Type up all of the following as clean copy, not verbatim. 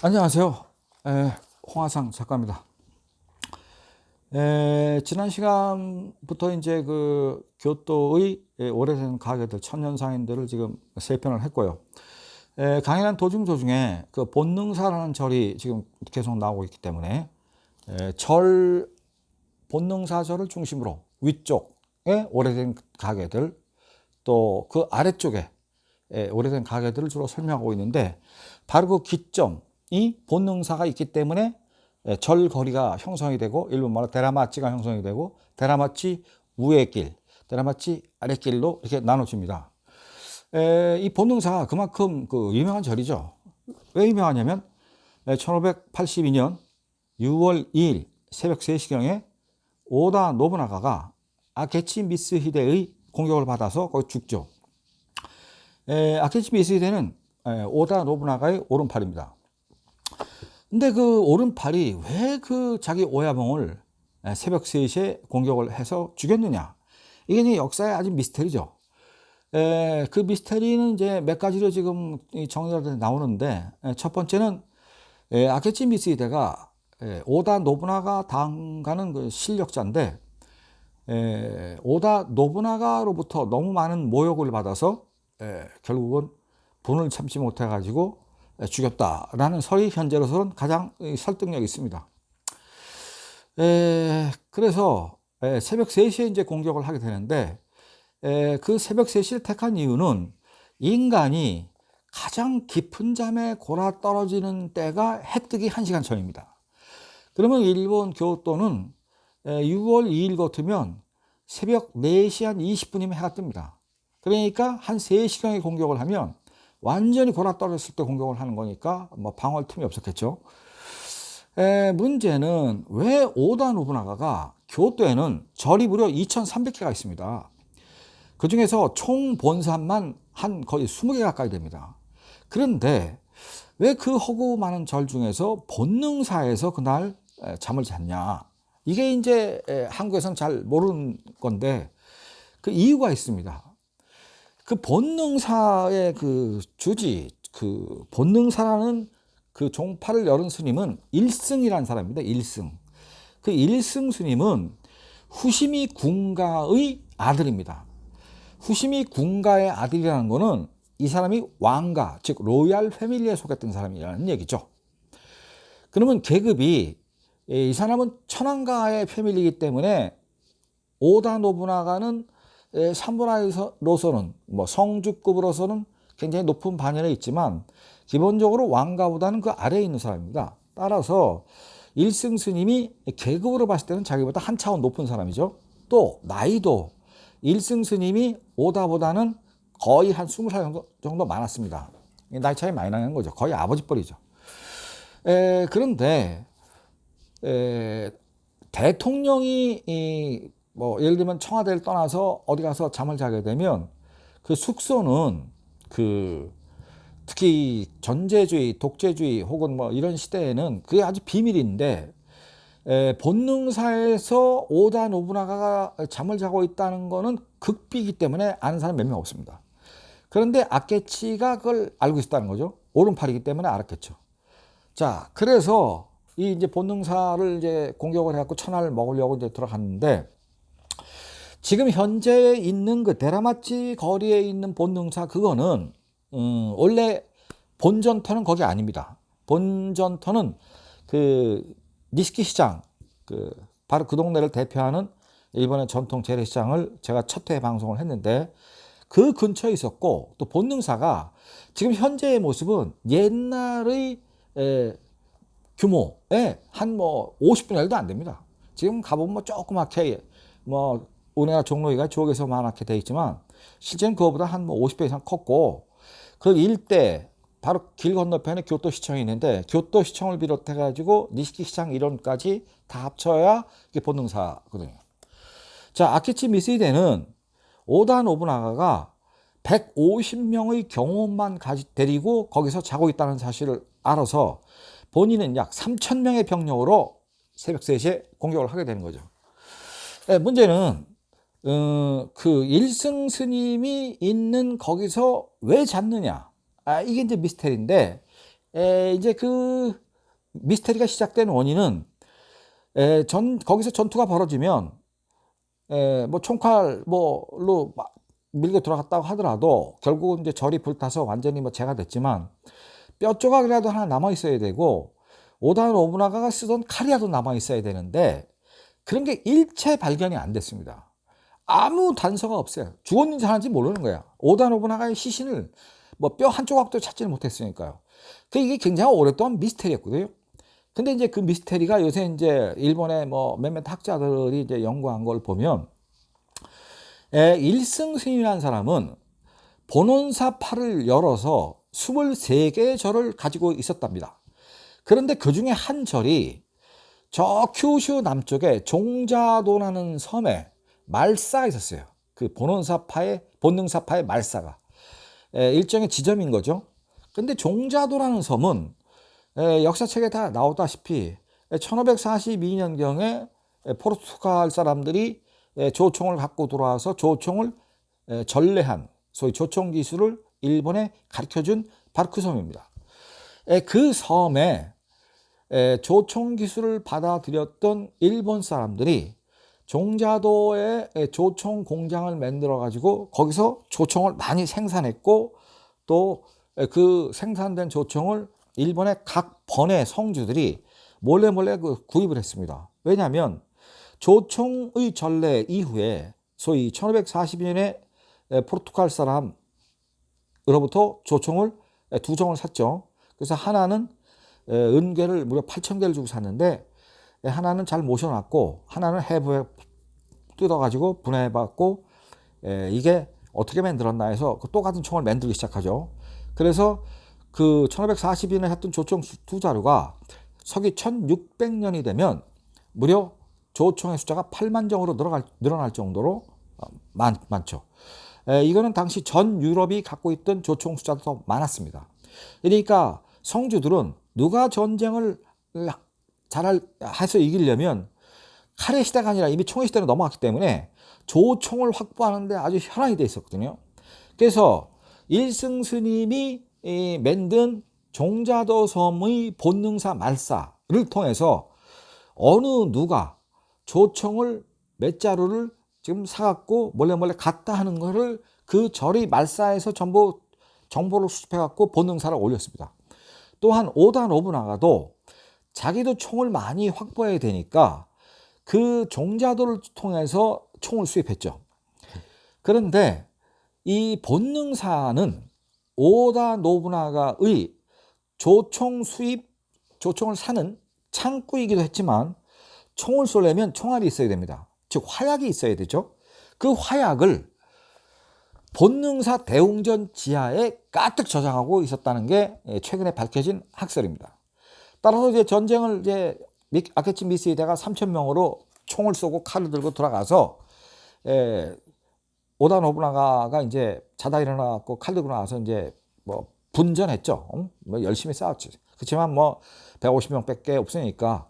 안녕하세요. 홍하상 작가입니다. 지난 시간부터 이제 그 교토의 오래된 가게들, 천년사인들을 지금 세 편을 했고요. 강의하는 도중에 그 본능사라는 절이 지금 계속 나오고 있기 때문에 본능사절을 중심으로 위쪽에 오래된 가게들, 또 그 아래쪽에 오래된 가게들을 주로 설명하고 있는데, 바로 그 기점이 본능사가 있기 때문에 절거리가 형성이 되고, 일본말로 데라마치가 형성이 되고, 데라마치 우의 길, 데라마치 아래 길로 이렇게 나눠집니다. 이 본능사가 그만큼 그 유명한 절이죠. 왜 유명하냐면 1582년 6월 2일 새벽 3시경에 오다 노부나가가 아케치 미스히데의 공격을 받아서 거기 죽죠. 아케치 미스히데는 오다 노부나가의 오른팔입니다. 근데 그 오른팔이 왜 그 자기 오야봉을 새벽 3시에 공격을 해서 죽였느냐? 이게 이제 역사의 아주 미스터리죠. 그 미스터리는 이제 몇 가지로 지금 정리가 나오는데, 첫 번째는 아케치 미스히데가 오다 노부나가 당가는 그 실력자인데, 오다 노부나가로부터 너무 많은 모욕을 받아서 결국은 분을 참지 못해 가지고 죽였다라는 설이 현재로서는 가장 설득력이 있습니다. 그래서 새벽 3시에 이제 공격을 하게 되는데, 그 새벽 3시를 택한 이유는 인간이 가장 깊은 잠에 골아 떨어지는 때가 해 뜨기 1시간 전입니다. 그러면 일본 교토는 6월 2일 같으면 새벽 4시 한 20분이면 해가 뜹니다. 그러니까 한 3시경에 공격을 하면 완전히 골아 떨어졌을 때 공격을 하는 거니까 뭐 방어할 틈이 없었겠죠. 문제는 왜 오다 노부나가가 교토에는 절이 무려 2,300개가 있습니다. 그 중에서 총 본산만 한 거의 20개 가까이 됩니다. 그런데 왜 그 허구 많은 절 중에서 본능사에서 그날 잠을 잤냐? 이게 이제 한국에서는 잘 모르는 건데, 그 이유가 있습니다. 그 본능사의 그 주지, 그 본능사라는 그 종파를 열은 스님은 일승이라는 사람입니다. 일승. 그 일승 스님은 후시미 군가의 아들입니다. 후시미 군가의 아들이라는 거는 이 사람이 왕가, 즉 로얄 패밀리에 속했던 사람이라는 얘기죠. 그러면 계급이, 이 사람은 천황가의 패밀리이기 때문에 오다 노부나가는 사무라이로서는, 뭐 성주급으로서는 굉장히 높은 반열에 있지만 기본적으로 왕가보다는 그 아래에 있는 사람입니다. 따라서 일승 스님이 계급으로 봤을 때는 자기보다 한 차원 높은 사람이죠. 또 나이도 일승 스님이 오다보다는 거의 한 20살 정도 많았습니다. 나이 차이 많이 나는 거죠. 거의 아버지 뻘이죠. 그런데 대통령이 뭐 예를 들면 청와대를 떠나서 어디 가서 잠을 자게 되면 그 숙소는 그 특히 전제주의, 독재주의 혹은 뭐 이런 시대에는 그게 아주 비밀인데, 본능사에서 오다 노부나가가 잠을 자고 있다는 거는 극비이기 때문에 아는 사람 몇 명 없습니다. 그런데 아케치가 그걸 알고 있었다는 거죠. 오른팔이기 때문에 알았겠죠. 자, 그래서 이 이제 본능사를 이제 공격을 해갖고 천하를 먹으려고 이제 들어갔는데, 지금 현재 있는 그 데라마치 거리에 있는 본능사, 그거는 원래 본전터는 거기 아닙니다. 본전터는 그 니시키 시장, 그 바로 그 동네를 대표하는 일본의 전통 재래시장을 제가 첫 회 방송을 했는데, 그 근처에 있었고, 또 본능사가 지금 현재의 모습은 옛날의 규모에 한 뭐 50분의 1도 안 됩니다. 지금 가보면 뭐 조그맣게 뭐 은혜와 종로이가 지옥에서만하게 돼 있지만 실제는 그거보다 한 뭐 50배 이상 컸고, 그 일대 바로 길 건너편에 교토시청이 있는데, 교토시청을 비롯해 가지고 니시키 시장 이론까지 다 합쳐야 이게 본능사거든요. 자, 아케치 미스히데는 오다 노부나가가 150명의 경호원만 데리고 거기서 자고 있다는 사실을 알아서 본인은 약 3,000명의 병력으로 새벽 3시에 공격을 하게 되는 거죠. 문제는 그 일승 스님이 있는 거기서 왜 잤느냐? 이게 이제 미스터리인데, 이제 그 미스테리가 시작된 원인은 거기서 전투가 벌어지면 뭐 총칼 뭐로 밀고 들어갔다고 하더라도 결국은 이제 절이 불타서 완전히 뭐 재가 됐지만 뼈 조각이라도 하나 남아 있어야 되고 오다 노부나가가 쓰던 칼이라도 남아 있어야 되는데 그런 게 일체 발견이 안 됐습니다. 아무 단서가 없어요. 죽었는지 사는지 모르는 거야. 오다 노부나가의 시신을 뭐 뼈 한 조각도 찾지는 못했으니까요. 이게 굉장히 오랫동안 미스테리였거든요. 근데 이제 그 미스테리가 요새 이제 일본의 뭐 몇몇 학자들이 이제 연구한 걸 보면 일승스님이라는 사람은 본원사 팔을 열어서 23개의 절을 가지고 있었답니다. 그런데 그 중에 한 절이 저 큐슈 남쪽에 종자도라는 섬에 말사가 있었어요. 그 본능사파의 말사가 일종의 지점인 거죠. 근데 종자도라는 섬은 역사책에 다 나오다시피 1542년경에 포르투갈 사람들이 조총을 갖고 들어와서 조총을 전래한 소위 조총 기술을 일본에 가르쳐준 바로 그 섬입니다. 그 섬에 조총 기술을 받아들였던 일본 사람들이 종자도에 조총 공장을 만들어 가지고 거기서 조총을 많이 생산했고 또 그 생산된 조총을 일본의 각 번의 성주들이 몰래 구입을 했습니다. 왜냐하면 조총의 전래 이후에 소위 1542년에 포르투갈 사람으로부터 조총을 두 종을 샀죠. 그래서 하나는 은괴를 무려 8,000개를 주고 샀는데 하나는 잘 모셔놨고 하나는 해부에 뜯어가지고 분해해봤고 이게 어떻게 만들었나 해서 똑같은 총을 만들기 시작하죠. 그래서 그 1542년에 했던 조총 두 자루가 서기 1600년이 되면 무려 조총의 숫자가 8만 정으로 늘어날 정도로 많죠. 이거는 당시 전 유럽이 갖고 있던 조총 숫자도 더 많았습니다. 그러니까 성주들은 누가 전쟁을 해서 이기려면 칼의 시대가 아니라 이미 총의 시대로 넘어갔기 때문에 조총을 확보하는데 아주 현황이 돼 있었거든요. 그래서 일승스님이 만든 종자도 섬의 본능사 말사를 통해서 어느 누가 조총을 몇 자루를 지금 사갖고 몰래 갔다 하는 거를 그 절의 말사에서 전부 정보를 수집해갖고 본능사를 올렸습니다. 또한 오다 노부나가도 자기도 총을 많이 확보해야 되니까 그 종자도를 통해서 총을 수입했죠. 그런데 이 본능사는 오다 노부나가의 조총을 사는 창구이기도 했지만 총을 쏘려면 총알이 있어야 됩니다. 즉 화약이 있어야 되죠. 그 화약을 본능사 대웅전 지하에 가득 저장하고 있었다는 게 최근에 밝혀진 학설입니다. 따라서 이제 전쟁을 아케치 미스히데가 3,000명으로 총을 쏘고 칼을 들고 들어가서 오다 노부나가가 이제 자다 일어나고 칼 들고 나와서 이제 뭐 분전했죠. 뭐 열심히 싸웠죠. 그렇지만 뭐 150명밖에 없으니까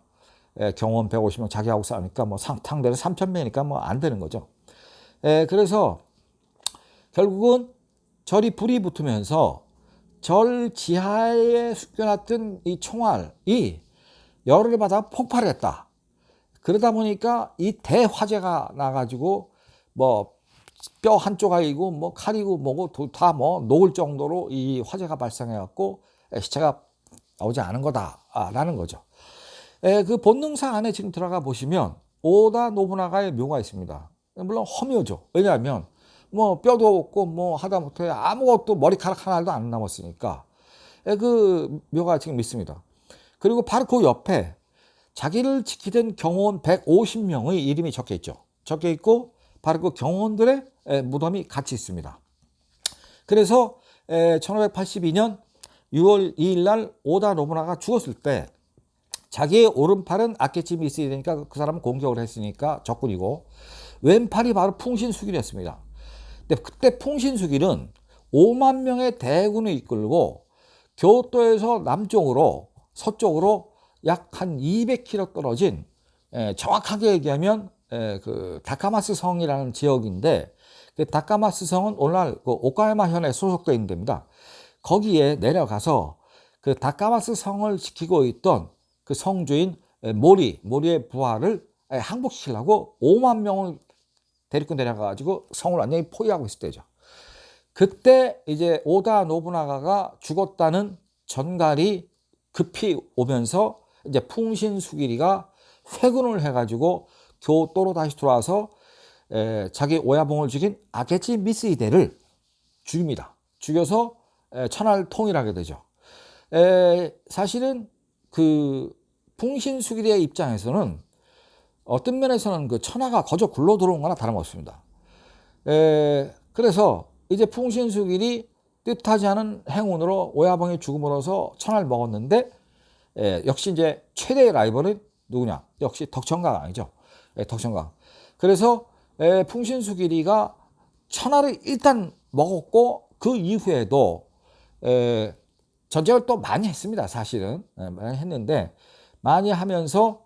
경원 150명 자기하고 싸우니까 뭐 상대는 3,000명이니까 뭐 안 되는 거죠. 그래서 결국은 절이 불이 붙으면서 절 지하에 숨겨놨던 이 총알이 열을 받아 폭발했다. 그러다 보니까 이 대화재가 나가지고 뭐 뼈 한 조각이고 뭐 칼이고 뭐고 다 뭐 녹을 정도로 이 화재가 발생해갖고 시체가 나오지 않은 거다라는 거죠. 그 본능사 안에 지금 들어가 보시면 오다 노부나가의 묘가 있습니다. 물론 허묘죠. 왜냐하면 뭐 뼈도 없고 뭐 하다못해 아무것도 머리카락 하나도 안 남았으니까 그 묘가 지금 있습니다. 그리고 바로 그 옆에 자기를 지키던 경호원 150명의 이름이 적혀 있죠. 적혀 있고 바로 그 경호원들의 무덤이 같이 있습니다. 그래서 1582년 6월 2일 날 오다 노부나가 죽었을 때 자기의 오른팔은 아케치 미스히데니까 그 사람은 공격을 했으니까 적군이고 왼팔이 바로 풍신수길이었습니다. 근데 그때 풍신수길은 5만 명의 대군을 이끌고 교토에서 남쪽으로 서쪽으로 약 한 200km 떨어진 정확하게 얘기하면 그 다카마스 성이라는 지역인데 그 다카마스 성은 오늘날 그 오카야마 현에 소속되어 있는 데입니다. 거기에 내려가서 그 다카마스 성을 지키고 있던 그 성주인 모리의 부하를 항복시키려고 5만 명을 데리고 내려가가지고 성을 완전히 포위하고 있을 때죠. 그때 이제 오다 노부나가가 죽었다는 전갈이 급히 오면서 이제 풍신수길이가 회군을 해가지고 교토로 다시 돌아와서 자기 오야봉을 죽인 아게치 미스히데를 죽입니다. 죽여서 천하를 통일하게 되죠. 사실은 그 풍신수길이의 입장에서는 어떤 면에서는 그 천하가 거저 굴러 들어온 거나 다름없습니다. 그래서 이제 풍신수길이 뜻하지 않은 행운으로 오야봉의 죽음으로서 천하를 먹었는데 역시 이제 최대의 라이벌은 누구냐? 역시 덕천강이죠. 덕천강. 그래서 풍신수길이가 천하를 일단 먹었고 그 이후에도 전쟁을 또 많이 했습니다. 사실은 많이 했는데 많이 하면서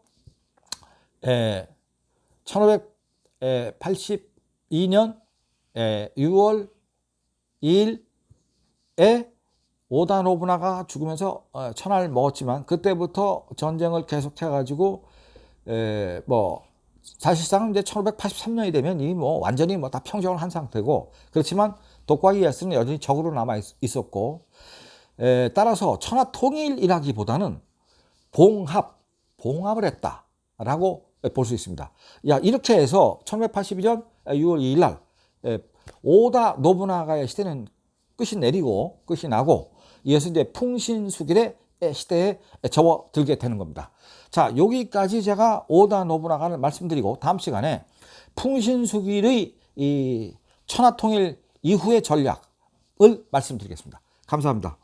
1582년 6월 2일에 오다 노부나가 죽으면서 천하를 먹었지만 그때부터 전쟁을 계속해가지고 뭐 사실상 이제 1583년이 되면 이미 뭐 완전히 뭐 다 평정을 한 상태고 그렇지만 독과 이에야스는 여전히 적으로 남아 있었고 따라서 천하 통일이라기보다는 봉합을 했다라고 볼 수 있습니다. 이렇게 해서 1582년 6월 2일 날 오다 노부나가의 시대는 끝이 나고 이어서 이제 풍신수길의 시대에 접어들게 되는 겁니다. 자, 여기까지 제가 오다 노부나가를 말씀드리고 다음 시간에 풍신수길의 이 천하통일 이후의 전략을 말씀드리겠습니다. 감사합니다.